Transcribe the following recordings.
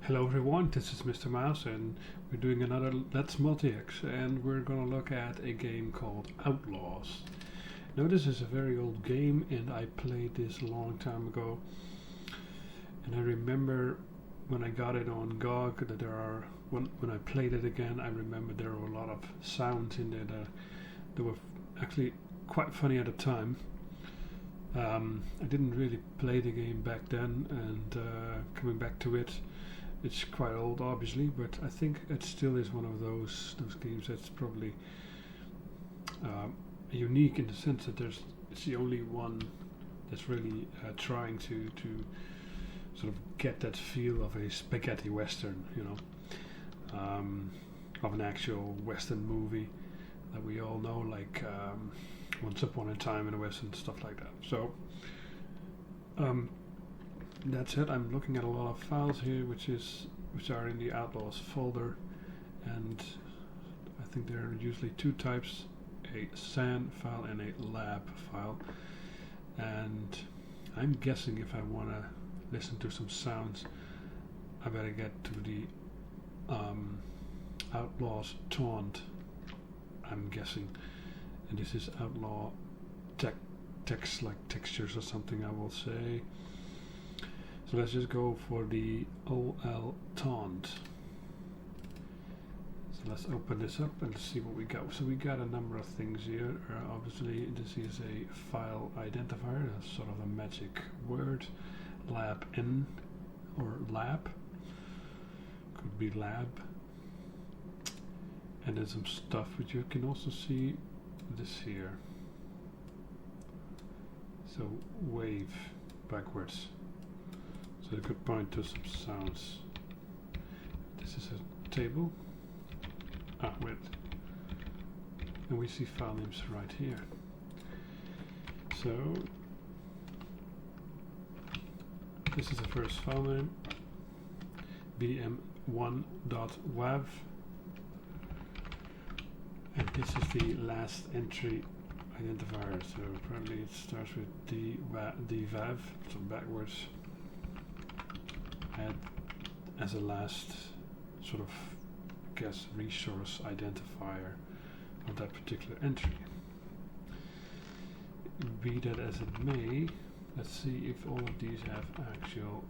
Hello everyone, this is Mr.Mouse and we're doing another Let's MultiEx, and we're gonna look at a game called Outlaws. Now this is a very old game and I played this a long time ago, and I remember when I got it on GOG that when I played it again, I remember there were a lot of sounds in there that were actually quite funny at the time. I didn't really play the game back then, and coming back to it, it's quite old obviously, but I think it still is one of those games that's probably unique in the sense that it's the only one that's really trying to sort of get that feel of a spaghetti western, you know, of an actual western movie that we all know, like Once Upon a Time in the West and stuff like that. So that's it. I'm looking at a lot of files here which are in the Outlaws folder, and I think there are usually two types, a SAN file and a LAB file, and I'm guessing if I want to listen to some sounds I better get to the Outlaws Taunt, I'm guessing, and this is Outlaw text like textures or something, I will say. So let's just go for the OL Taunt. So let's open this up and see what we got. So we got a number of things here. Obviously this is a file identifier, that's sort of a magic word. LABN or lab, could be lab. And then some stuff which you can also see this here. So wave backwards. So it could point to some sounds. This is a table. Wait. And we see file names right here. So this is the first file name, bm1.wav, and this is the last entry identifier, so probably it starts with dvav, so backwards, add as a last sort of, I guess, resource identifier of that particular entry. Be that as it may, let's see if all of these have actual.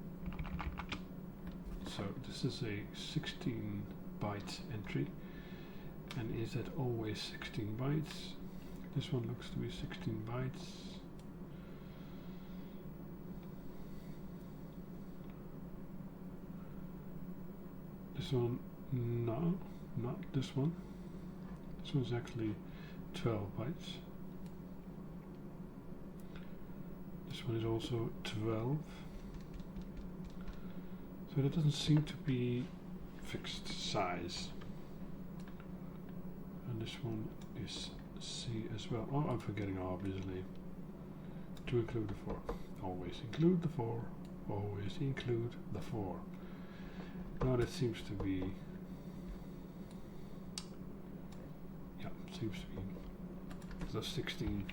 So this is a 16 byte entry, and is that always 16 bytes? This one looks to be 16 bytes. This one, no, not this one. This one's actually 12 bytes. This one is also 12. So that doesn't seem to be fixed size. And this one is C as well. Oh, I'm forgetting obviously to include the 4. Always include the 4. Always include the 4. Now that seems to be, yeah, seems to be the 16.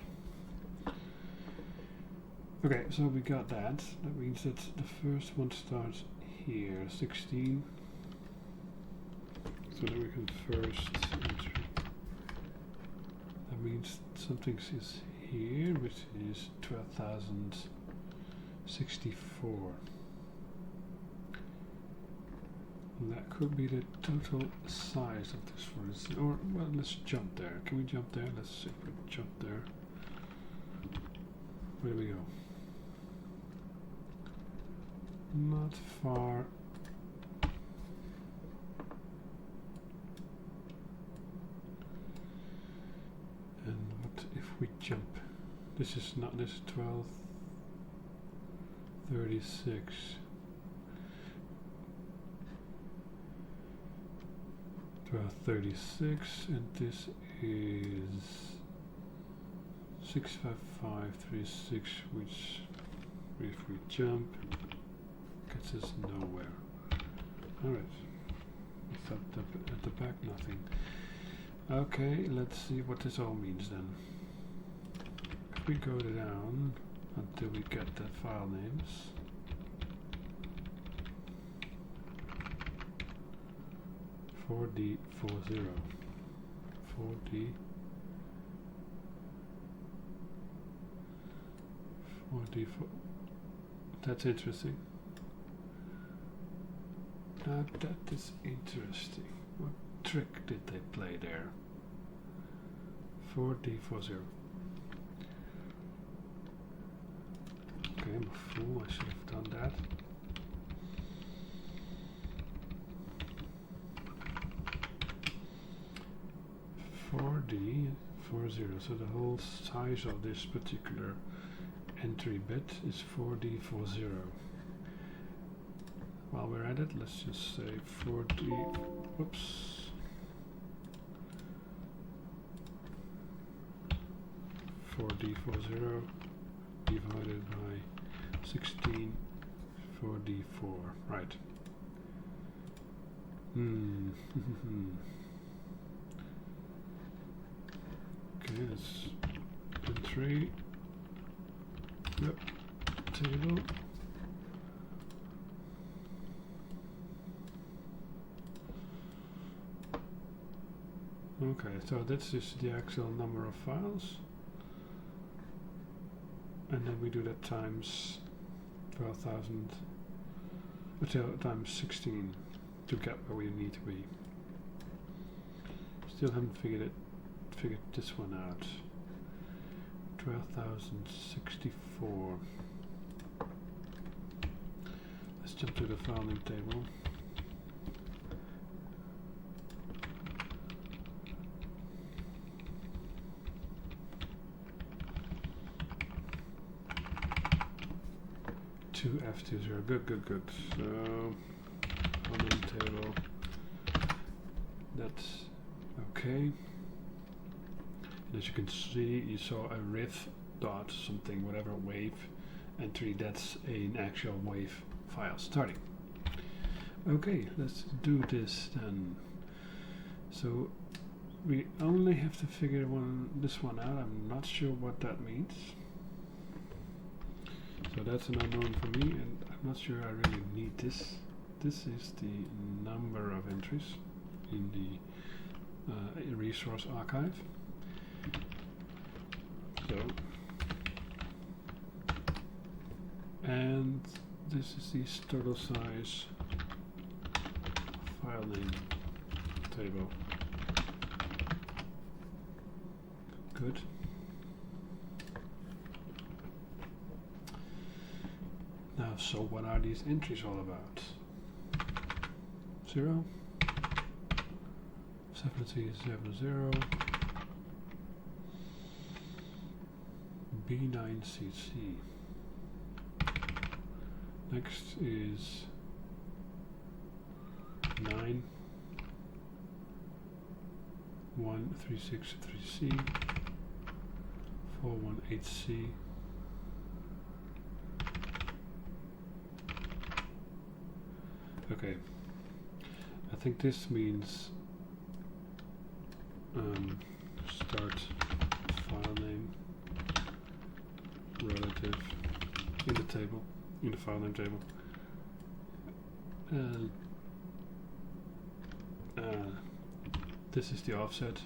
Okay, so we got that. That means that the first one starts here, 16. So then we can first enter. That means something is here, which is 12,064. And that could be the total size of this, for instance. Or, well, let's jump there. Can we jump there? Let's see if we can jump there. Where do we go? Not far. And what if we jump? This is 1236. 1236, and this is 65536, which if we jump gets us nowhere. Alright, at the back nothing. Okay, let's see what this all means then. If we go down until we get the file names, 4D40. 4D. 4D4. That's interesting. Now that is interesting. What trick did they play there? 4D40. Okay, I'm a fool. I should have done that. .40, so the whole size of this particular entry bit is 4D40. While we're at it, let's just say 4D, whoops, 4D40 divided by 16, 4D4, right. Okay, let's entry, yep, table. Okay, so that's just the actual number of files, and then we do that times 12,000, times 16 to get where we need to be. Still haven't figured this one out. 12,064. Let's jump to the FileName table. To F20. Good. So FileName table. That's okay. As you can see, you saw a riff dot something, whatever wave entry. That's an actual wave file starting. Okay, let's do this then. So we only have to figure this one out. I'm not sure what that means. So that's an unknown for me, and I'm not sure I really need this. This is the number of entries in the resource archive. So, and this is the total size FileName table. Good. Now, so what are these entries all about? 0, 7370, B9CC. Next is 9, 1363C, 418C. Okay, I think this means start file name relative in the table, in the FileName table. This is the offset.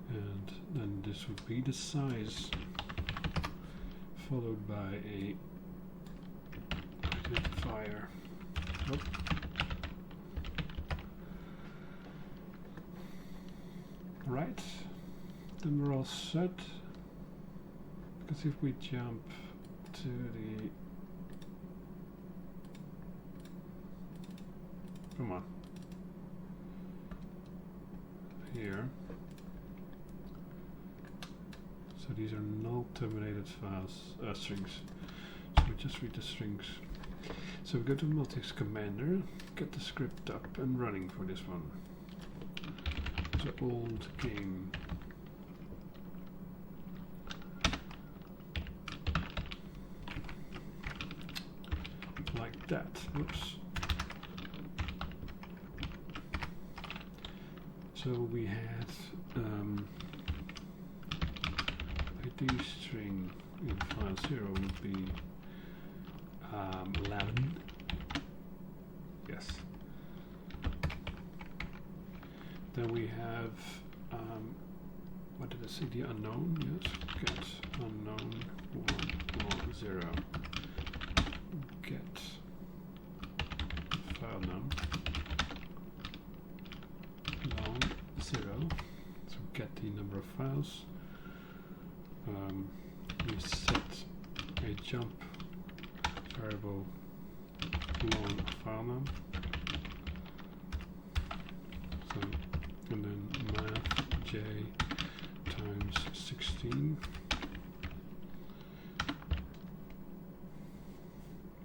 And then this would be the size, followed by a identifier. Oh. Right, then we're all set. Because if we jump to the, come on, here. So these are null terminated files, strings. So we just read the strings. So we go to MultiEx Commander, get the script up and running for this one. It's an old game. Like that. Whoops. So we had IDString in file 0 would be LABN. Yes. Then we have, what did I say, the unknown, yes, get unknown 1 0, get FileNum Long 0, so get the number of files. We set a jump variable long FileNum. So, and then math j times 16.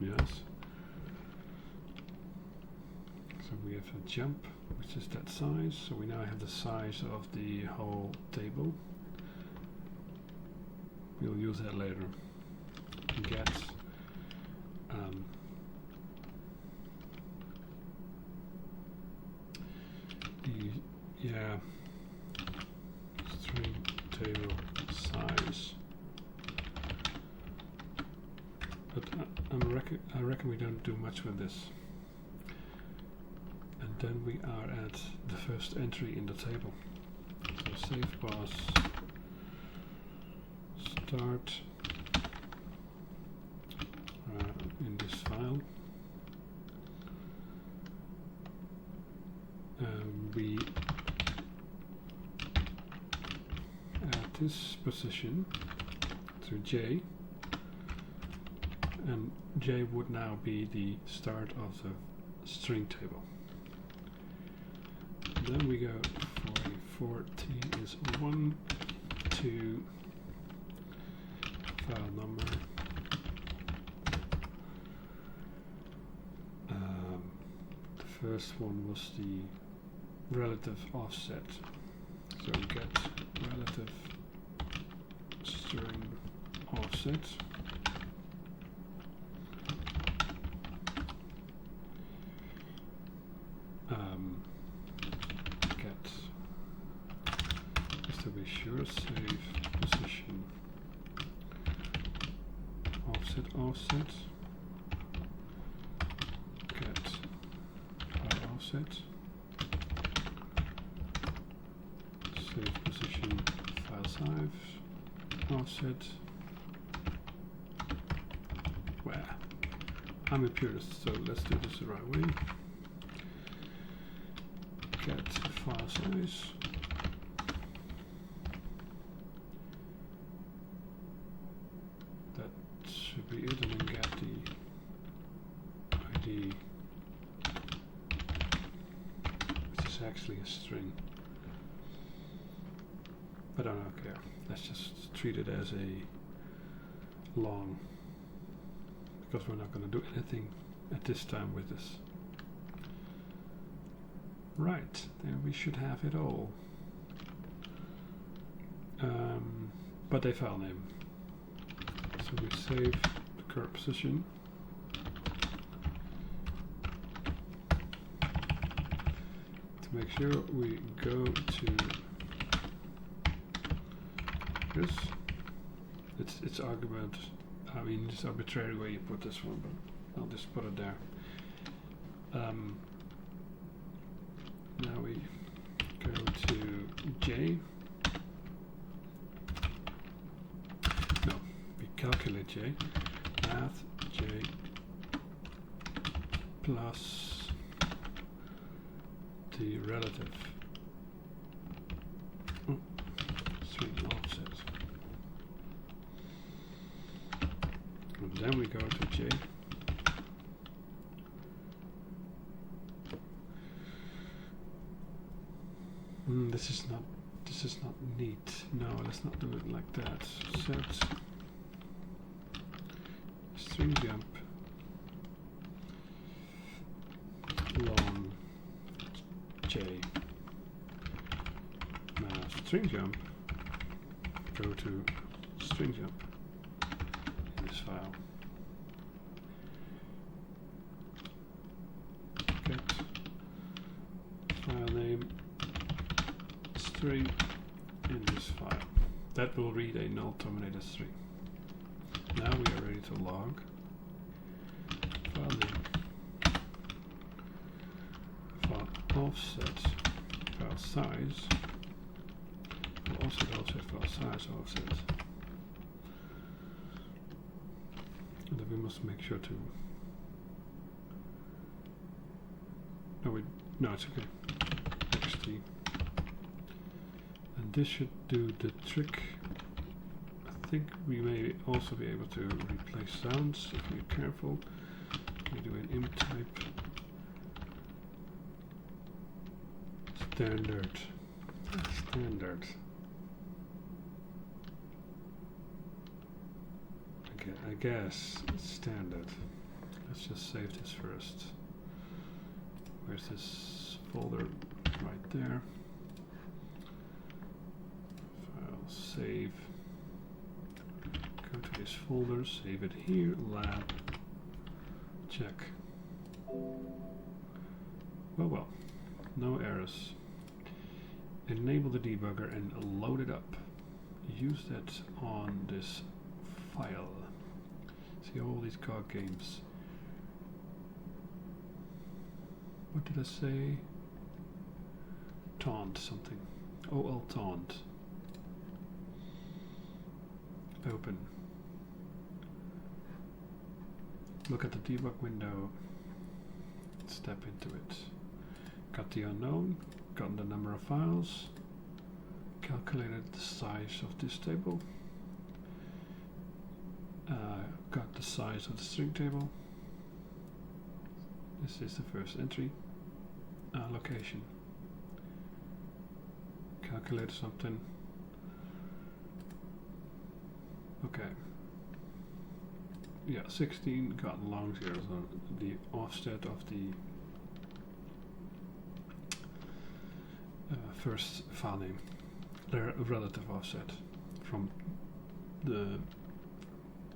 Yes. So we have a jump, which is that size. So we now have the size of the whole table. We'll use that later. Get string table size. But I reckon we don't do much with this. And then we are at the first entry in the table. So SavePos start in this file. We add this position to J, and J would now be the start of the string table. Then we go for T is 1, 2, file number. The first one was the relative offset. So get relative string offset. Get, just to be sure, save position offset. Get file offset. Save position file size offset. Well, I'm a purist, so let's do this the right way. Get file size. That should be it, and then get the ID, which is actually a string. But I don't care. Let's just treat it as a long, because we're not going to do anything at this time with this. Right, then we should have it all. But a file name. So we save the current position. To make sure, we go to this. It's argument. I mean, it's arbitrary where you put this one, but I'll just put it there. Now we go to J. No, we calculate J. Math J plus the relative string offset. And then we go to J. This is not neat. No, let's not do it like that. Set string jump long J. Now string jump, go to string jump in this file. Get file name string in this file. That will read a null terminated string. Now we are ready to log. offset file size. Offset file size offset. And then we must make sure to. No, it's okay. XT. And this should do the trick. I think we may also be able to replace sounds if we're careful. We do an ImpType Standard. Okay, I guess it's standard. Let's just save this first. Where's this folder? Right there. File save. Go to this folder, save it here, lab, check. Well, no errors. Enable the debugger and load it up. Use that on this file. See all these card games. What did I say? Taunt something. OL taunt. Open. Look at the debug window. Step into it. Got the unknown. Got the number of files. Calculated the size of this table. Got the size of the string table. This is the first entry. Location. Calculate something. Okay. Yeah, 16 got long zeros on the offset of the first file name. Their relative offset from the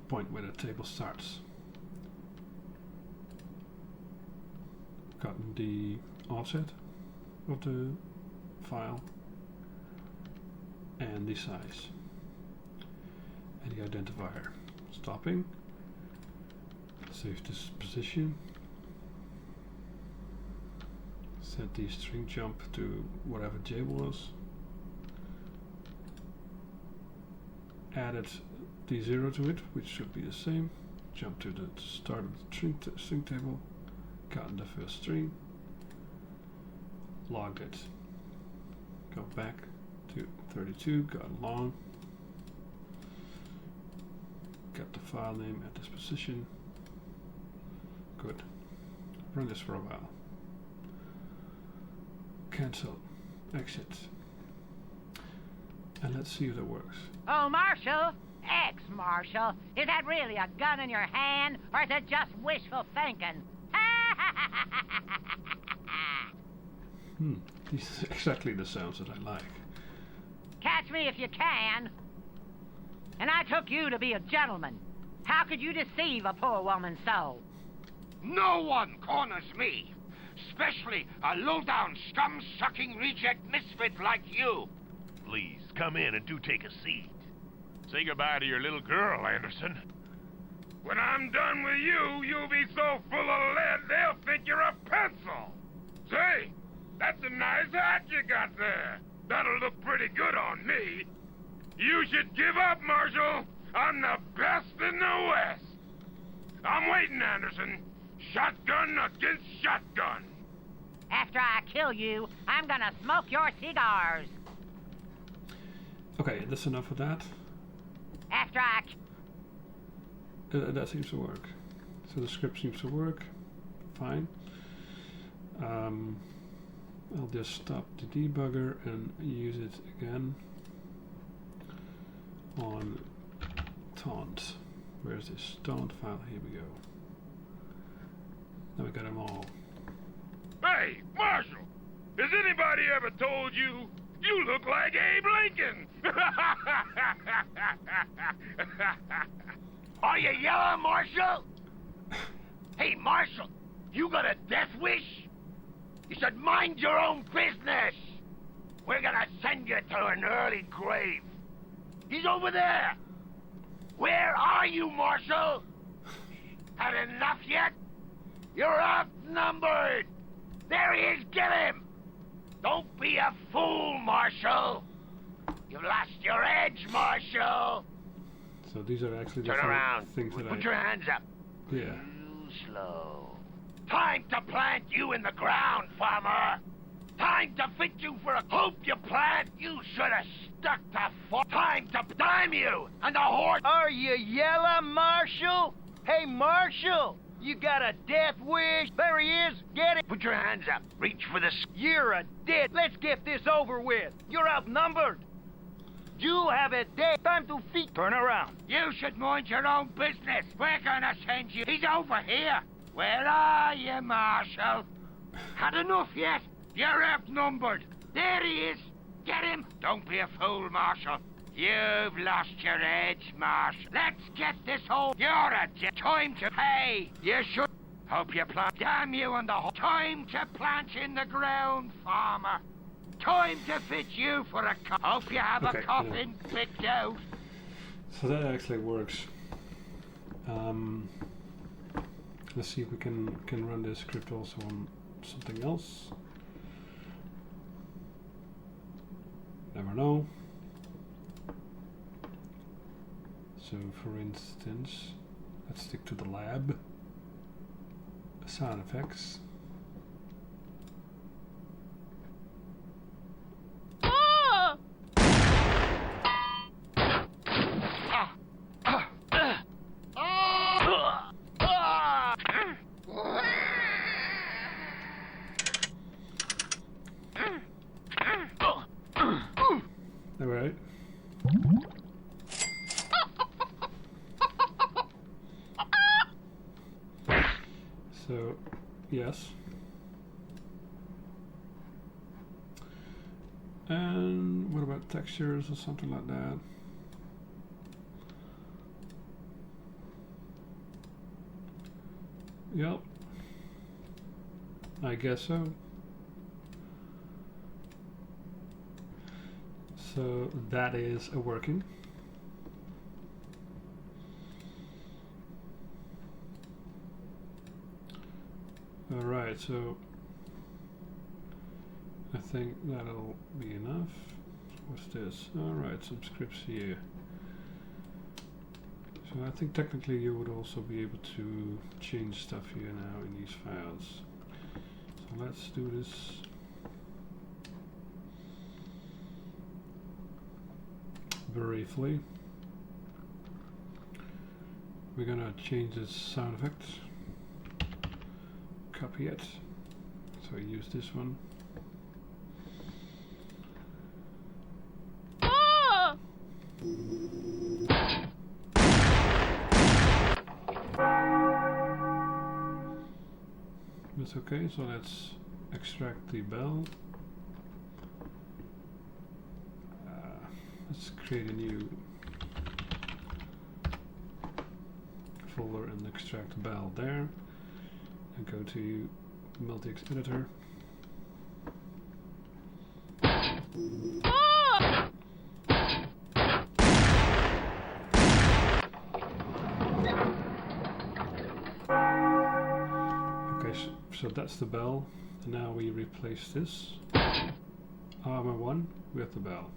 point where the table starts. Gotten the offset of the file and the size and the identifier. Stopping. Save this position. Set the string jump to whatever J was. Added the 0 to it, which should be the same. Jump to the start of the string table. Gotten the first string. Logged it. Go back to 32. Got long. Got the file name at this position. Good. Run this for a while. Cancel. Exit. And let's see if that works. Oh, Marshall! Ex-Marshall! Is that really a gun in your hand, or is it just wishful thinking? These are exactly the sounds that I like. Catch me if you can. And I took you to be a gentleman. How could you deceive a poor woman so? No one corners me, especially a low-down, scum-sucking reject misfit like you. Please, come in and do take a seat. Say goodbye to your little girl, Anderson. When I'm done with you, you'll be so full of lead, they'll think you're a pencil. Say, that's a nice hat you got there. That'll look pretty good on me. You should give up, Marshall. I'm the best in the West. I'm waiting, Anderson. Shotgun against shotgun. After I kill you, I'm gonna smoke your cigars. Okay, that's enough of that. After I... That seems to work. So the script seems to work. Fine. I'll just stop the debugger and use it again on taunt. Where's this taunt file? Here we go. Now we got them all. Hey, Marshall! Has anybody ever told you you look like Abe Lincoln? Are you yellow, Marshall? Hey, Marshall, you got a death wish? You should mind your own business. We're gonna send you to an early grave. He's over there. Where are you, Marshall? Had enough yet? You're outnumbered. There he is, get him. Don't be a fool, Marshall. You've lost your edge, Marshall. So these are actually the Turn around. things that Put your hands up. Yeah. Too slow. Time to plant you in the ground, farmer. Time to fit you for a hoop you plant. You should have stuck to time to damn you and the horse. Are you yellow, Marshall? Hey, Marshall, you got a death wish? There he is. Get it. Put your hands up. Reach for the... You're a dead. Let's get this over with. You're outnumbered. You have a dead. Time to feet. Turn around. You should mind your own business. We're gonna send you. He's over here. Where are you, Marshall? Had enough yet? You're outnumbered. There he is. Get him. Don't be a fool, Marshall. You've lost your edge, Marshall. Let's get this whole... You're a time to pay. You should... Hope you plant... Damn you and the whole... Time to plant in the ground, farmer. Time to fit you for a... Hope you have a coffin picked out. So that actually works. Let's see if we can run this script also on something else. Never know. So for instance, let's stick to the lab. Sound effects. Alright. So, yes. And what about textures or something like that? Yep. I guess so. So that is a working. Alright, so I think that'll be enough. What's this? Alright, some scripts here. So I think technically you would also be able to change stuff here now in these files. So let's do this. Briefly. We're gonna change this sound effect. Copy it. So use this one. That's okay, so let's extract the bell. Let's create a new folder and extract the bell there. And go to MultiEx editor. Okay, so that's the bell. And now we replace this armor 1 with the bell.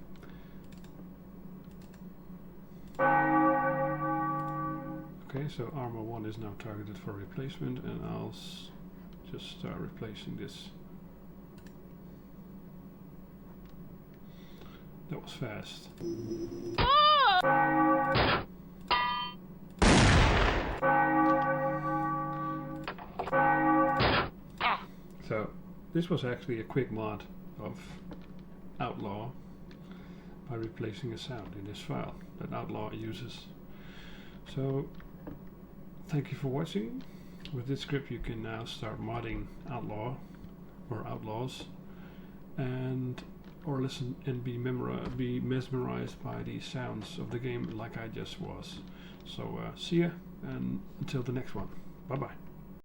Okay, so armor 1 is now targeted for replacement, and I'll just start replacing this. That was fast. So this was actually a quick mod of Outlaw by replacing a sound in this file that Outlaw uses. So thank you for watching. With this script you can now start modding Outlaw or Outlaws and or listen and be mesmerized by the sounds of the game like I just was. So see ya, and until the next one. Bye bye.